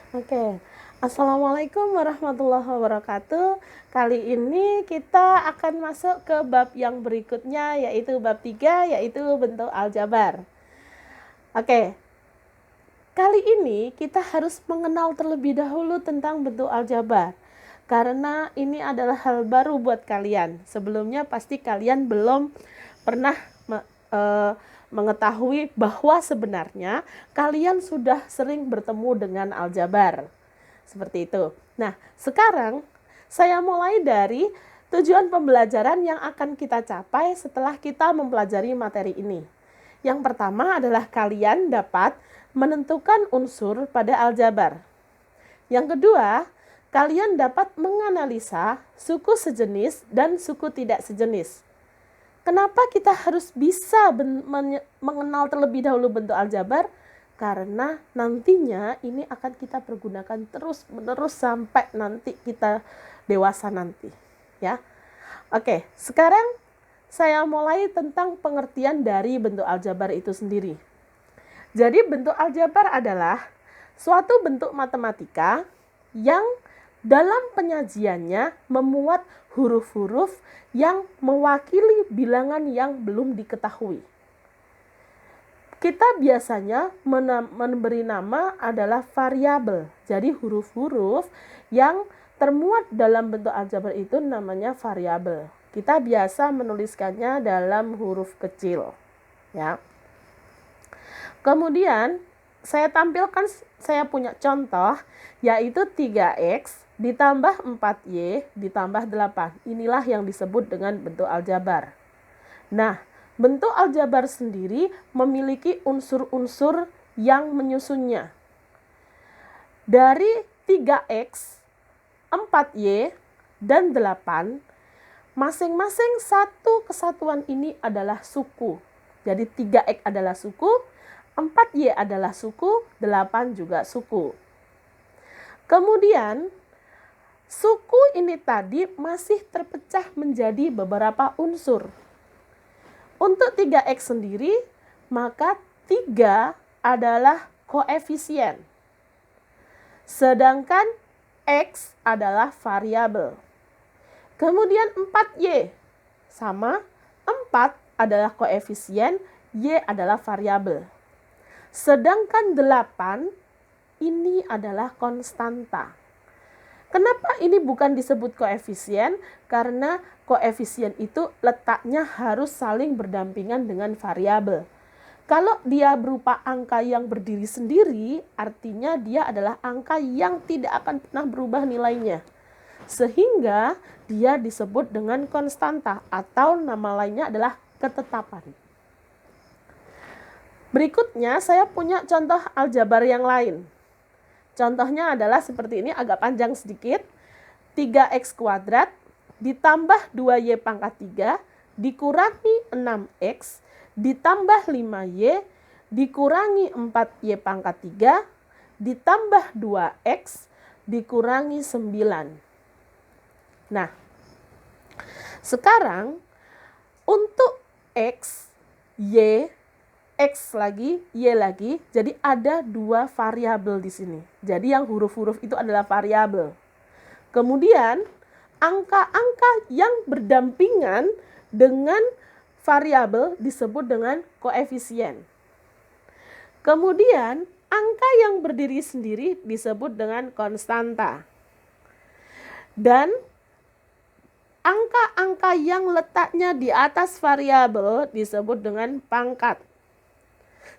Oke, Assalamualaikum warahmatullahi wabarakatuh. Kali ini kita akan masuk ke bab yang berikutnya, yaitu bab 3, yaitu bentuk aljabar. Oke, kali ini kita harus mengenal terlebih dahulu tentang bentuk aljabar. Karena ini adalah hal baru buat kalian. Sebelumnya pasti kalian belum pernah mengetahui bahwa sebenarnya kalian sudah sering bertemu dengan aljabar. Seperti itu. Nah, sekarang saya mulai dari tujuan pembelajaran yang akan kita capai setelah kita mempelajari materi ini. Yang pertama adalah kalian dapat menentukan unsur pada aljabar. Yang kedua, kalian dapat menganalisa suku sejenis dan suku tidak sejenis. Kenapa kita harus bisa mengenal terlebih dahulu bentuk aljabar? Karena nantinya ini akan kita pergunakan terus-menerus sampai nanti kita dewasa nanti, ya. Oke, sekarang saya mulai tentang pengertian dari bentuk aljabar itu sendiri. Jadi bentuk aljabar adalah suatu bentuk matematika yang dalam penyajiannya memuat huruf-huruf yang mewakili bilangan yang belum diketahui. Kita biasanya memberi nama adalah variabel. Jadi huruf-huruf yang termuat dalam bentuk aljabar itu namanya variabel. Kita biasa menuliskannya dalam huruf kecil, ya. Kemudian saya punya contoh, yaitu 3x ditambah 4y ditambah 8. Inilah yang disebut dengan bentuk aljabar. Nah, bentuk aljabar sendiri memiliki unsur-unsur yang menyusunnya. Dari 3x, 4y, dan 8, masing-masing satu kesatuan ini adalah suku. Jadi 3x adalah suku, 4y adalah suku, 8 juga suku. Kemudian, suku ini tadi masih terpecah menjadi beberapa unsur. Untuk 3x sendiri, maka 3 adalah koefisien. Sedangkan x adalah variabel. Kemudian 4y sama, 4 adalah koefisien, y adalah variabel. Sedangkan 8 ini adalah konstanta. Kenapa ini bukan disebut koefisien? Karena koefisien itu letaknya harus saling berdampingan dengan variabel. Kalau dia berupa angka yang berdiri sendiri, artinya dia adalah angka yang tidak akan pernah berubah nilainya. Sehingga dia disebut dengan konstanta atau nama lainnya adalah ketetapan. Berikutnya saya punya contoh aljabar yang lain. Contohnya adalah seperti ini, agak panjang sedikit. 3x kuadrat ditambah 2y pangkat 3 dikurangi 6x ditambah 5y dikurangi 4y pangkat 3 ditambah 2x dikurangi 9. Nah, sekarang untuk x, y, x lagi, y lagi, jadi ada dua variabel di sini. Jadi yang huruf-huruf itu adalah variabel. Kemudian angka-angka yang berdampingan dengan variabel disebut dengan koefisien. Kemudian angka yang berdiri sendiri disebut dengan konstanta. Dan angka-angka yang letaknya di atas variabel disebut dengan pangkat.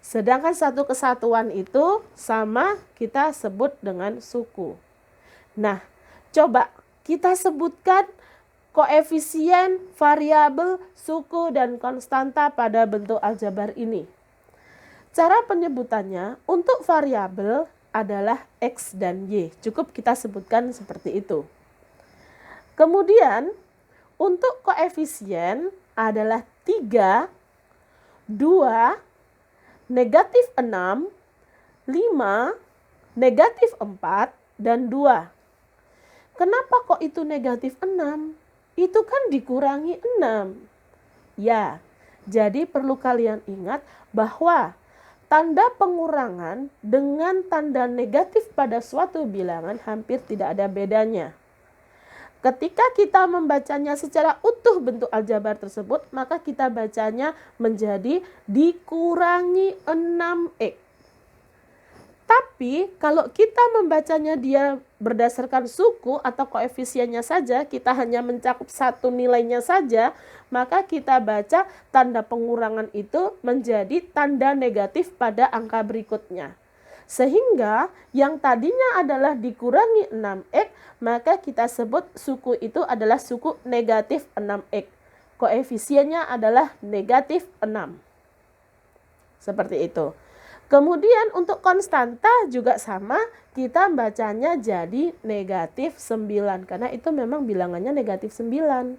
Sedangkan satu kesatuan itu sama kita sebut dengan suku. Nah, coba kita sebutkan koefisien, variabel, suku, dan konstanta pada bentuk aljabar ini. Cara penyebutannya untuk variabel adalah x dan y. Cukup kita sebutkan seperti itu. Kemudian untuk koefisien adalah 3, 2, negatif 6, 5, negatif 4, dan 2. Kenapa kok itu negatif 6? Itu kan dikurangi 6. Ya, jadi perlu kalian ingat bahwa tanda pengurangan dengan tanda negatif pada suatu bilangan hampir tidak ada bedanya. Ketika kita membacanya secara utuh bentuk aljabar tersebut, maka kita bacanya menjadi dikurangi 6x. Tapi kalau kita membacanya dia berdasarkan suku atau koefisiennya saja, kita hanya mencakup satu nilainya saja, maka kita baca tanda pengurangan itu menjadi tanda negatif pada angka berikutnya. Sehingga yang tadinya adalah dikurangi 6x, maka kita sebut suku itu adalah suku negatif 6x. Koefisiennya adalah negatif 6. Seperti itu. Kemudian untuk konstanta juga sama, kita bacanya jadi negatif 9. Karena itu memang bilangannya negatif 9.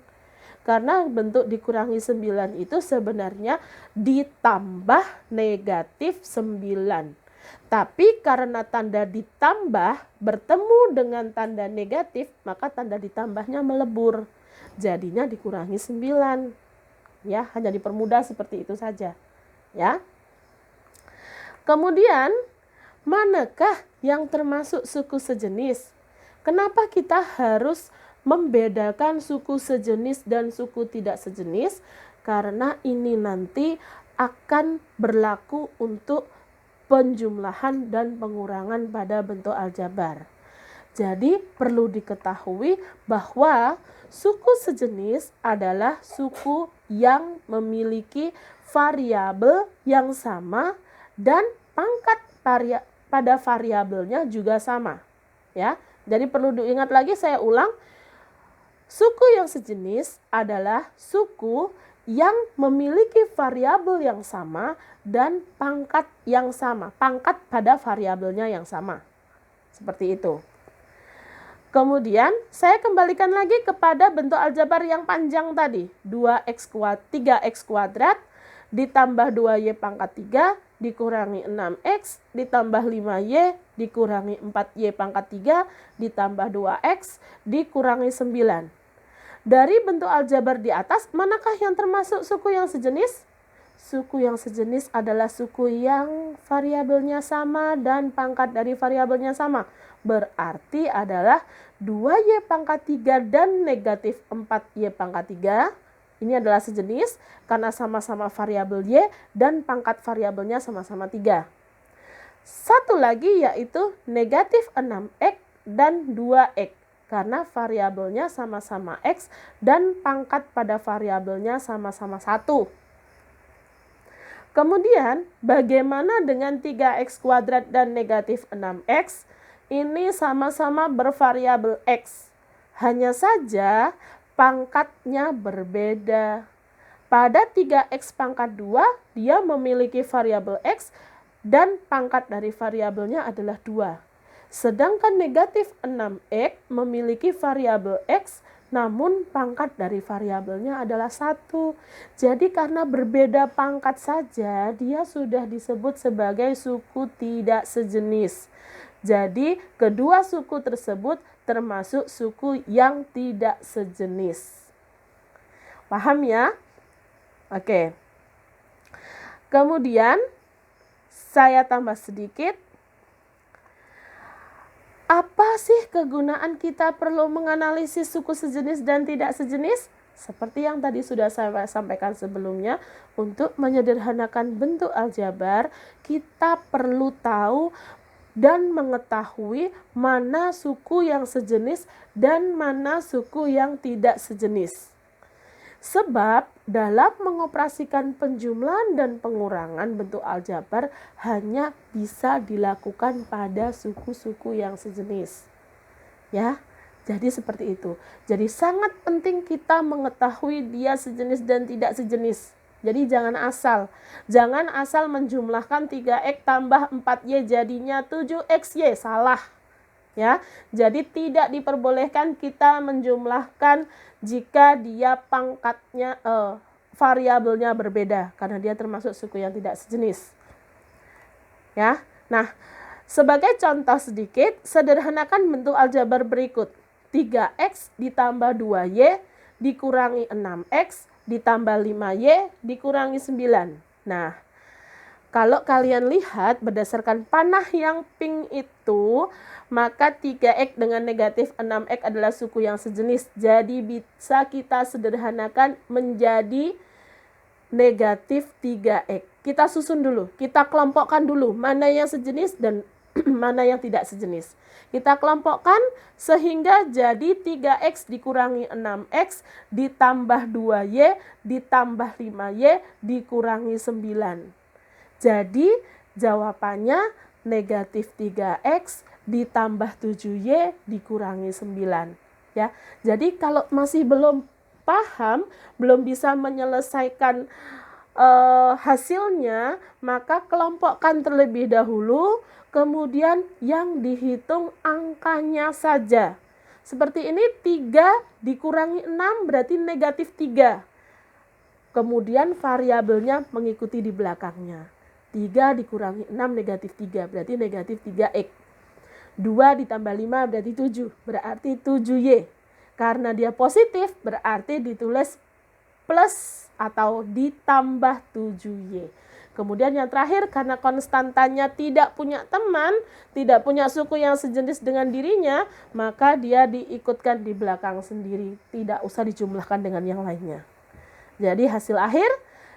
Karena bentuk dikurangi 9 itu sebenarnya ditambah negatif 9. Tapi karena tanda ditambah bertemu dengan tanda negatif, maka tanda ditambahnya melebur. Jadinya dikurangi 9. Ya, hanya dipermudah seperti itu saja. Ya. Kemudian, manakah yang termasuk suku sejenis? Kenapa kita harus membedakan suku sejenis dan suku tidak sejenis? Karena ini nanti akan berlaku untuk penjumlahan dan pengurangan pada bentuk aljabar. Jadi perlu diketahui bahwa suku sejenis adalah suku yang memiliki variabel yang sama dan pangkat pada variabelnya juga sama. Ya, jadi perlu diingat lagi, saya ulang. Suku yang sejenis adalah suku yang memiliki variabel yang sama dan pangkat yang sama. Pangkat pada variabelnya yang sama. Seperti itu. Kemudian saya kembalikan lagi kepada bentuk aljabar yang panjang tadi. 3x kuadrat ditambah 2y pangkat 3 dikurangi 6x ditambah 5y dikurangi 4y pangkat 3 ditambah 2x dikurangi 9. Dari bentuk aljabar di atas, manakah yang termasuk suku yang sejenis? Suku yang sejenis adalah suku yang variabelnya sama dan pangkat dari variabelnya sama. Berarti adalah 2y pangkat 3 dan negatif 4y pangkat 3. Ini adalah sejenis karena sama-sama variabel y dan pangkat variabelnya sama-sama 3. Satu lagi yaitu negatif 6x dan 2x. Karena variabelnya sama-sama x dan pangkat pada variabelnya sama-sama 1. Kemudian bagaimana dengan 3x kuadrat dan negatif 6x? Ini sama-sama bervariabel x. Hanya saja pangkatnya berbeda. Pada 3x pangkat 2 dia memiliki variabel x dan pangkat dari variabelnya adalah 2. Sedangkan negatif 6x memiliki variabel x, namun pangkat dari variabelnya adalah 1. Jadi karena berbeda pangkat saja, dia sudah disebut sebagai suku tidak sejenis. Jadi kedua suku tersebut termasuk suku yang tidak sejenis. Paham ya? Oke. Kemudian saya tambah sedikit. Apa sih kegunaan kita perlu menganalisis suku sejenis dan tidak sejenis? Seperti yang tadi sudah saya sampaikan sebelumnya, untuk menyederhanakan bentuk aljabar, kita perlu tahu dan mengetahui mana suku yang sejenis dan mana suku yang tidak sejenis. Sebab dalam mengoperasikan penjumlahan dan pengurangan bentuk aljabar hanya bisa dilakukan pada suku-suku yang sejenis. Ya, jadi seperti itu. Jadi sangat penting kita mengetahui dia sejenis dan tidak sejenis. Jadi jangan asal menjumlahkan 3x tambah 4y jadinya 7xy, salah. Ya, jadi tidak diperbolehkan kita menjumlahkan jika dia pangkatnya variabelnya berbeda karena dia termasuk suku yang tidak sejenis. Ya. Nah, sebagai contoh sedikit, sederhanakan bentuk aljabar berikut. 3x ditambah 2y dikurangi 6x ditambah 5y dikurangi 9. Nah, Kalau kalian lihat berdasarkan panah yang pink itu, maka 3x dengan negatif 6x adalah suku yang sejenis. Jadi bisa kita sederhanakan menjadi negatif 3x. Kita susun dulu, kita kelompokkan dulu mana yang sejenis dan mana yang tidak sejenis. Kita kelompokkan sehingga jadi 3x dikurangi 6x ditambah 2y ditambah 5y dikurangi 9. Jadi jawabannya negatif 3x ditambah 7y dikurangi 9. Ya. Jadi kalau masih belum paham, belum bisa menyelesaikan hasilnya, maka kelompokkan terlebih dahulu, kemudian yang dihitung angkanya saja. Seperti ini 3 dikurangi 6 berarti negatif 3. Kemudian variabelnya mengikuti di belakangnya. 3 dikurangi 6 negatif 3 berarti negatif 3x. 2 ditambah 5 berarti 7, berarti 7y. Karena dia positif berarti ditulis plus atau ditambah 7y. Kemudian yang terakhir, karena konstantanya tidak punya teman, tidak punya suku yang sejenis dengan dirinya, maka dia diikutkan di belakang sendiri, tidak usah dijumlahkan dengan yang lainnya. Jadi hasil akhir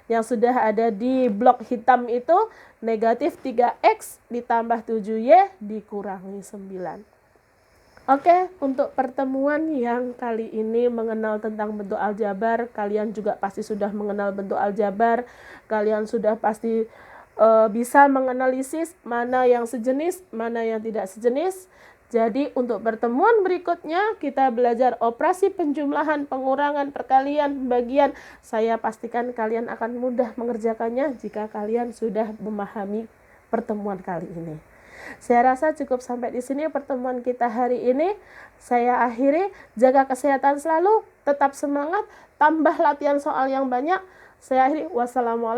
yang sudah ada di blok hitam itu negatif 3x ditambah 7y dikurangi 9. Oke, untuk pertemuan yang kali ini mengenal tentang bentuk aljabar, kalian juga pasti sudah mengenal bentuk aljabar, kalian sudah pasti bisa menganalisis mana yang sejenis, mana yang tidak sejenis. Jadi untuk pertemuan berikutnya kita belajar operasi penjumlahan, pengurangan, perkalian, pembagian. Saya pastikan kalian akan mudah mengerjakannya jika kalian sudah memahami pertemuan kali ini. Saya rasa cukup sampai di sini pertemuan kita hari ini. Saya akhiri, jaga kesehatan selalu, tetap semangat, tambah latihan soal yang banyak. Saya akhiri, wassalamualaikum.